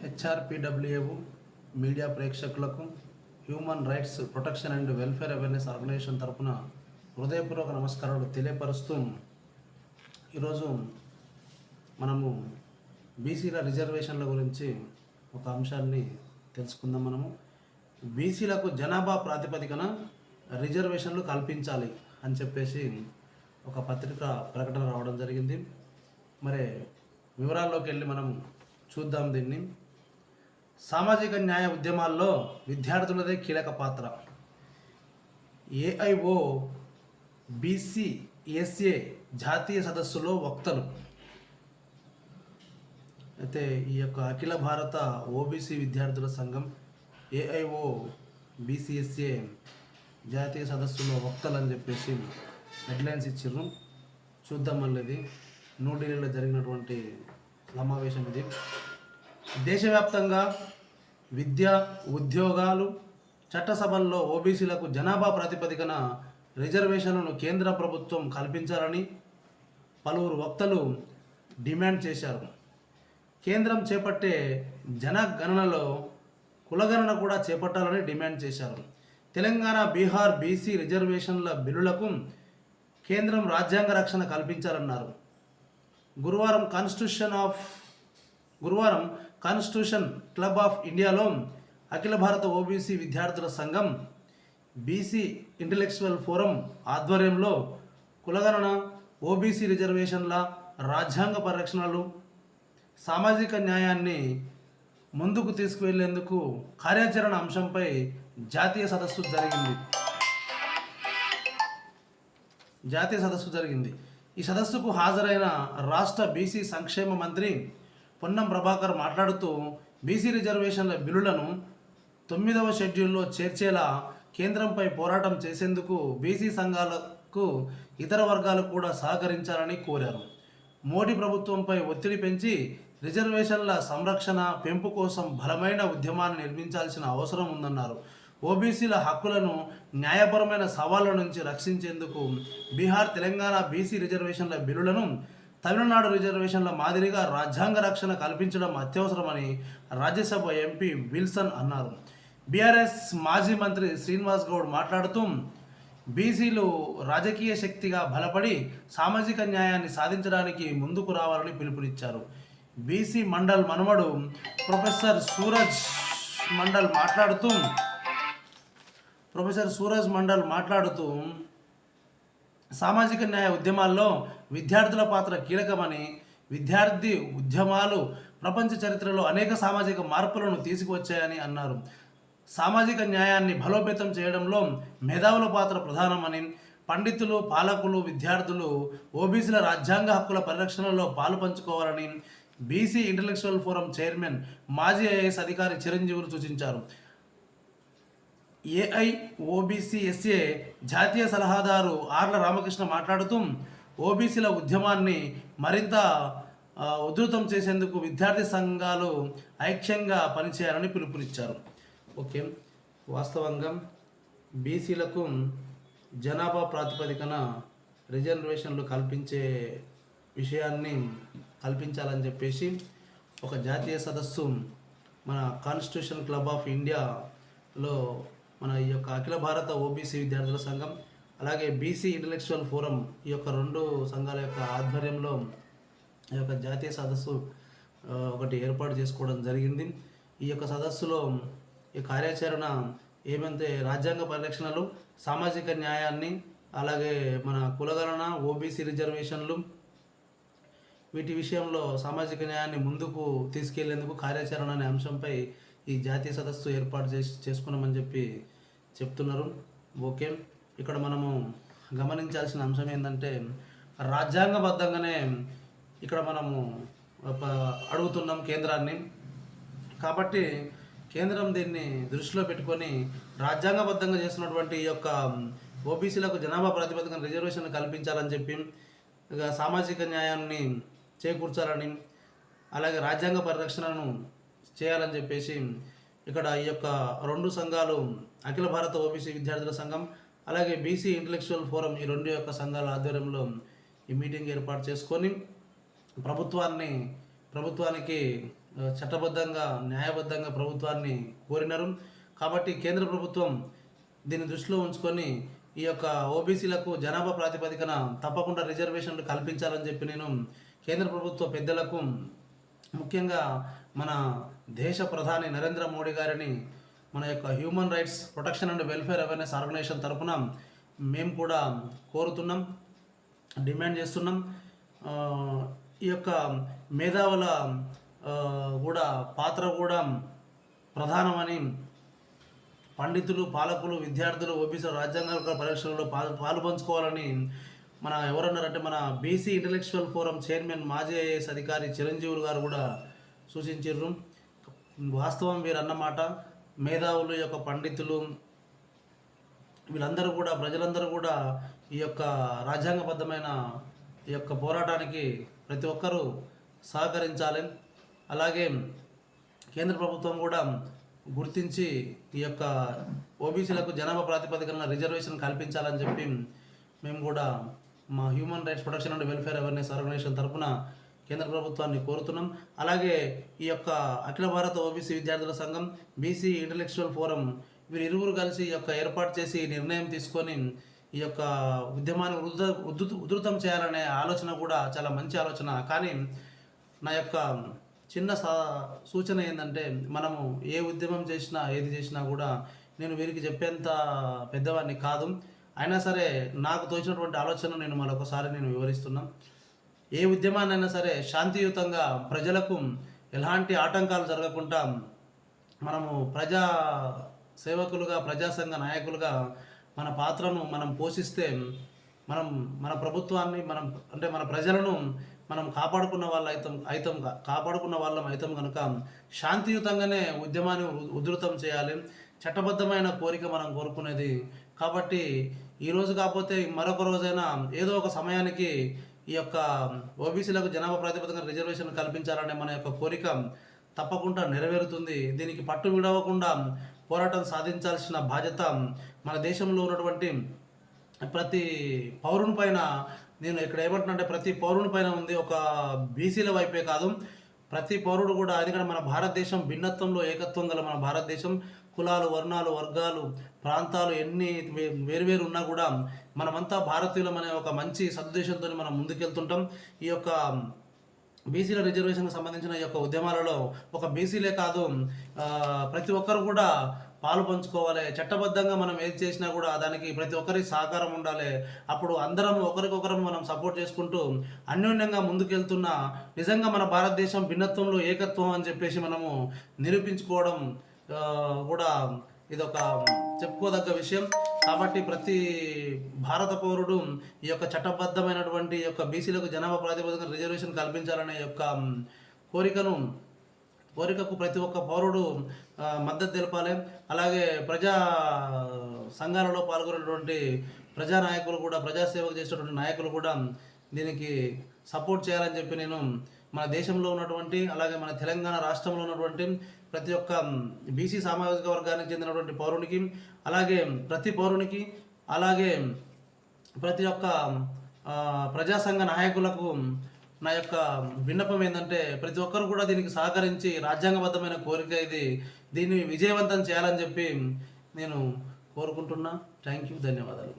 హెచ్ఆర్పిడబ్ల్యూఏ media ప్రేక్షకులకు human rights protection and welfare awareness organisation తరపున హృదయపూర్వక నమస్కారాలు తెలియపరుస్తూ ఈరోజు మనము బీసీల రిజర్వేషన్ల గురించి ఒక అంశాన్ని తెలుసుకుందాం. మనము బీసీలకు జనాభా ప్రాతిపదికన రిజర్వేషన్లు కల్పించాలి అని చెప్పేసి ఒక పత్రిక ప్రకటన రావడం జరిగింది. మరి వివరాల్లోకి వెళ్ళి మనం చూద్దాం. దీన్ని సామాజిక న్యాయ ఉద్యమాల్లో విద్యార్థులదే కీలక పాత్ర. ఏఐఓ బీసీఎస్ఏ జాతీయ సదస్సులో వక్తలు. అయితే ఈ యొక్క అఖిల భారత ఓబీసీ విద్యార్థుల సంఘం ఏఐఓ బీసీఎస్ఏ జాతీయ సదస్సులో వక్తలు అని చెప్పేసి హెడ్లైన్స్ ఇచ్చిర్రు. చూద్దాం. మళ్ళీ ఇది న్యూఢిల్లీలో జరిగినటువంటి సమావేశం. ఇది దేశవ్యాప్తంగా విద్య, ఉద్యోగాలు, చట్టసభల్లో ఓబీసీలకు జనాభా ప్రాతిపదికన రిజర్వేషన్లను కేంద్ర ప్రభుత్వం కల్పించాలని పలువురు వక్తలు డిమాండ్ చేశారు. కేంద్రం చేపట్టే జనగణనలో కులగణన కూడా చేపట్టాలని డిమాండ్ చేశారు. తెలంగాణ, బీహార్ బీసీ రిజర్వేషన్ల బిల్లులకు కేంద్రం రాజ్యాంగ రక్షణ కల్పించాలన్నారు. గురువారం కాన్స్టిట్యూషన్ క్లబ్ ఆఫ్ ఇండియాలో అఖిల భారత ఓబీసీ విద్యార్థుల సంఘం బీసీ ఇంటెలెక్చువల్ ఫోరం ఆధ్వర్యంలో కులగణన, ఓబీసీ రిజర్వేషన్ల, రాజ్యాంగ పరిరక్షణలు, సామాజిక న్యాయాన్ని ముందుకు తీసుకువెళ్లేందుకు కార్యాచరణ అంశంపై జాతీయ సదస్సు జరిగింది. ఈ సదస్సుకు హాజరైన రాష్ట్ర బీసీ సంక్షేమ మంత్రి పొన్నం ప్రభాకర్ మాట్లాడుతూ బీసీ రిజర్వేషన్ల బిల్లులను 9వ షెడ్యూల్లో చేర్చేలా కేంద్రంపై పోరాటం చేసేందుకు బీసీ సంఘాలకు ఇతర వర్గాలు కూడా సహకరించాలని కోరారు. మోడీ ప్రభుత్వంపై ఒత్తిడి పెంచి రిజర్వేషన్ల సంరక్షణ, పెంపు కోసం బలమైన ఉద్యమాన్ని నిర్మించాల్సిన అవసరం ఉందన్నారు. ఓబీసీల హక్కులను న్యాయపరమైన సవాళ్ల నుంచి రక్షించేందుకు బీహార్, తెలంగాణ బీసీ రిజర్వేషన్ల బిల్లులను తమిళనాడు రిజర్వేషన్ల మాదిరిగా రాజ్యాంగ రక్షణ కల్పించడం అత్యవసరమని రాజ్యసభ ఎంపీ విల్సన్ అన్నారు. బీఆర్ఎస్ మాజీ మంత్రి శ్రీనివాస్ గౌడ్ మాట్లాడుతూ బీసీలు రాజకీయ శక్తిగా బలపడి సామాజిక న్యాయాన్ని సాధించడానికి ముందుకు రావాలని పిలుపునిచ్చారు. బీసీ మండల్ మనుమడు ప్రొఫెసర్ సూరజ్ మండల్ మాట్లాడుతూ సామాజిక న్యాయ ఉద్యమాల్లో విద్యార్థుల పాత్ర కీలకమని, విద్యార్థి ఉద్యమాలు ప్రపంచ చరిత్రలో అనేక సామాజిక మార్పులను తీసుకువచ్చాయని అన్నారు. సామాజిక న్యాయాన్ని బలోపేతం చేయడంలో మేధావుల పాత్ర ప్రధానమని, పండితులు, పాలకులు, విద్యార్థులు ఓబీసీల రాజ్యాంగ హక్కుల పరిరక్షణలో పాలు పంచుకోవాలని బీసీ ఇంటెలెక్చువల్ ఫోరం చైర్మన్, మాజీ ఐఏఎస్ అధికారి చిరంజీవులు సూచించారు. ఏఐఓబీసీఎస్ఏ జాతీయ సలహాదారు ఆర్ల రామకృష్ణ మాట్లాడుతూ ఓబీసీల ఉద్యమాన్ని మరింత ఉధృతం చేసేందుకు విద్యార్థి సంఘాలు ఐక్యంగా పనిచేయాలని పిలుపునిచ్చారు. ఓకే, వాస్తవంగా బీసీలకు జనాభా ప్రాతిపదికన రిజర్వేషన్లు కల్పించే విషయాన్ని కల్పించాలని చెప్పేసి ఒక జాతీయ సదస్సు మన కాన్స్టిట్యూషన్ క్లబ్ ఆఫ్ ఇండియాలో మన ఈ యొక్క అఖిల భారత ఓబీసీ విద్యార్థుల సంఘం, అలాగే బీసీ ఇంటెలెక్చువల్ ఫోరం, ఈ యొక్క రెండు సంఘాల యొక్క ఆధ్వర్యంలో ఈ యొక్క జాతీయ సదస్సు ఒకటి ఏర్పాటు చేసుకోవడం జరిగింది. ఈ యొక్క సదస్సులో ఈ కార్యాచరణ ఏమంటే రాజ్యాంగ పరిరక్షణలు, సామాజిక న్యాయాన్ని, అలాగే మన కులగణన, ఓబీసీ రిజర్వేషన్లు, వీటి విషయంలో సామాజిక న్యాయాన్ని ముందుకు తీసుకెళ్లేందుకు కార్యాచరణ అనే అంశంపై ఈ జాతీయ సదస్సు ఏర్పాటు చేసుకున్నామని చెప్పి చెప్తున్నారు. ఓకే, ఇక్కడ మనము గమనించాల్సిన అంశం ఏంటంటే రాజ్యాంగబద్ధంగానే ఇక్కడ మనము అడుగుతున్నాం కేంద్రాన్ని. కాబట్టి కేంద్రం దీన్ని దృష్టిలో పెట్టుకొని రాజ్యాంగబద్ధంగా చేస్తున్నటువంటి ఈ యొక్క ఓబీసీలకు జనాభా ప్రాతిపదికన రిజర్వేషన్ కల్పించాలని చెప్పి, ఇక సామాజిక న్యాయాన్ని చేకూర్చాలని, అలాగే రాజ్యాంగ పరిరక్షణను చేయాలని చెప్పేసి ఇక్కడ ఈ యొక్క రెండు సంఘాలు, అఖిల భారత ఓబీసీ విద్యార్థుల సంఘం, అలాగే బీసీ ఇంటెలెక్చువల్ ఫోరం, ఈ రెండు యొక్క సంఘాల ఆధ్వర్యంలో ఈ మీటింగ్ ఏర్పాటు చేసుకొని ప్రభుత్వానికి చట్టబద్ధంగా న్యాయబద్ధంగా ప్రభుత్వాన్ని కోరినారు. కాబట్టి కేంద్ర ప్రభుత్వం దీన్ని దృష్టిలో ఉంచుకొని ఈ యొక్క ఓబీసీలకు జనాభా ప్రాతిపదికన తప్పకుండా రిజర్వేషన్లు కల్పించాలని చెప్పి నేను కేంద్ర ప్రభుత్వ పెద్దలకు, ముఖ్యంగా మన దేశ ప్రధాని నరేంద్ర మోడీ గారిని, మన యొక్క human rights protection and welfare awareness organisation తరఫున మేము కూడా కోరుతున్నాం, డిమాండ్ చేస్తున్నాం. ఈ యొక్క మేధావుల కూడా పాత్ర కూడా ప్రధానమని, పండితులు, పాలకులు, విద్యార్థులు ఓబీసీ రాజ్యాంగ పరీక్షలలో పాలు పంచుకోవాలని మన ఎవరన్నారంటే మన బీసీ ఇంటలెక్చువల్ ఫోరం చైర్మన్ మాజీ ఐఏఎస్ అధికారి చిరంజీవులు గారు కూడా సూచించారు. వాస్తవం వీరు అన్నమాట. మేధావులు యొక్క పండితులు వీళ్ళందరూ కూడా, ప్రజలందరూ కూడా ఈ యొక్క రాజ్యాంగబద్ధమైన ఈ యొక్క పోరాటానికి ప్రతి ఒక్కరూ సహకరించాలి. అలాగే కేంద్ర ప్రభుత్వం కూడా గుర్తించి ఈ యొక్క ఓబీసీలకు జనాభా ప్రాతిపదికన రిజర్వేషన్ కల్పించాలని చెప్పి మేము కూడా మా human rights protection and welfare awareness organisation తరఫున కేంద్ర ప్రభుత్వాన్ని కోరుతున్నాం. అలాగే ఈ యొక్క అఖిల భారత ఓబీసీ విద్యార్థుల సంఘం, బీసీ ఇంటలెక్చువల్ ఫోరం వీరు ఇరువురు కలిసి ఈ యొక్క ఏర్పాటు చేసి నిర్ణయం తీసుకొని ఈ యొక్క ఉద్యమాన్ని ఉధృతం చేయాలనే ఆలోచన కూడా చాలా మంచి ఆలోచన. కానీ నా యొక్క చిన్న సూచన ఏంటంటే, మనము ఏ ఉద్యమం చేసినా ఏది చేసినా కూడా నేను వీరికి చెప్పేంత పెద్దవాడిని కాదు. అయినా సరే నాకు తోచినటువంటి ఆలోచన నేను మరొకసారి వివరిస్తున్నాను. ఏ ఉద్యమాన్నైనా సరే శాంతియుతంగా ప్రజలకు ఎలాంటి ఆటంకాలు జరగకుండా మనము ప్రజా సేవకులుగా, ప్రజాసంఘ నాయకులుగా మన పాత్రను మనం పోషిస్తే మన ప్రభుత్వాన్ని మన ప్రజలను మనం కాపాడుకున్న వాళ్ళం అవుతాం కనుక శాంతియుతంగానే ఉద్యమాన్ని ఉధృతం చేయాలి. చట్టబద్ధమైన కోరిక మనం కోరుకునేది. కాబట్టి ఈరోజు కాకపోతే మరొక రోజైనా ఏదో ఒక సమయానికి ఈ యొక్క ఓబీసీలకు జనాభా ప్రాతిపదికన రిజర్వేషన్ కల్పించాలనే మన యొక్క కోరిక తప్పకుండా నెరవేరుతుంది. దీనికి పట్టు విడవకుండా పోరాటం సాధించాల్సిన బాధ్యత మన దేశంలో ఉన్నటువంటి ప్రతి పౌరుని పైన, నేను ఇక్కడ ఏమంటున్నా ప్రతి పౌరుని పైన ఉంది. ఒక బీసీల వైపే కాదు, ప్రతి పౌరుడు కూడా. ఎందుకంటే మన భారతదేశం భిన్నత్వంలో ఏకత్వం గల మన భారతదేశం. కులాలు, వర్ణాలు, వర్గాలు, ప్రాంతాలు ఎన్ని వేరువేరు ఉన్నా కూడా మనమంతా భారతీయులం అనే ఒక మంచి సదుద్దేశంతో మనం ముందుకెళ్తుంటాం. ఈ యొక్క బీసీల రిజర్వేషన్కి సంబంధించిన ఈ యొక్క ఉద్యమాలలో ఒక బీసీలే కాదు, ప్రతి ఒక్కరు కూడా పాలు పంచుకోవాలి. చట్టబద్ధంగా మనం ఏది చేసినా కూడా దానికి ప్రతి ఒక్కరి సహకారం ఉండాలి. అప్పుడు అందరం ఒకరికొకరం మనం సపోర్ట్ చేసుకుంటూ అన్యోన్యంగా ముందుకెళ్తున్న నిజంగా మన భారతదేశం భిన్నత్వంలో ఏకత్వం అని చెప్పేసి మనము నిరూపించుకోవడం కూడా ఇదొక చెప్పుకోదగ్గ విషయం. కాబట్టి ప్రతి భారత పౌరుడు ఈ యొక్క చట్టబద్ధమైనటువంటి యొక్క బీసీలకు జనాభా ప్రాతిపదికన రిజర్వేషన్ కల్పించాలనే యొక్క కోరికకు ప్రతి ఒక్క పౌరుడు మద్దతు తెలపాలి. అలాగే ప్రజా సంఘాలలో పాల్గొనేటువంటి ప్రజానాయకులు కూడా, ప్రజాసేవకు చేసేటువంటి నాయకులు కూడా దీనికి సపోర్ట్ చేయాలని చెప్పి నేను మన దేశంలో ఉన్నటువంటి, అలాగే మన తెలంగాణ రాష్ట్రంలో ఉన్నటువంటి ప్రతి ఒక్క బీసీ సామాజిక వర్గానికి చెందినటువంటి పౌరునికి, అలాగే ప్రతి పౌరునికి, అలాగే ప్రతి ఒక్క ప్రజాసంఘ నాయకులకు నా యొక్క విన్నపం ఏంటంటే, ప్రతి ఒక్కరు కూడా దీనికి సహకరించి రాజ్యాంగబద్ధమైన కోరిక ఇది, దీన్ని విజయవంతం చేయాలని చెప్పి నేను కోరుకుంటున్నా. థ్యాంక్ యూ, ధన్యవాదాలు.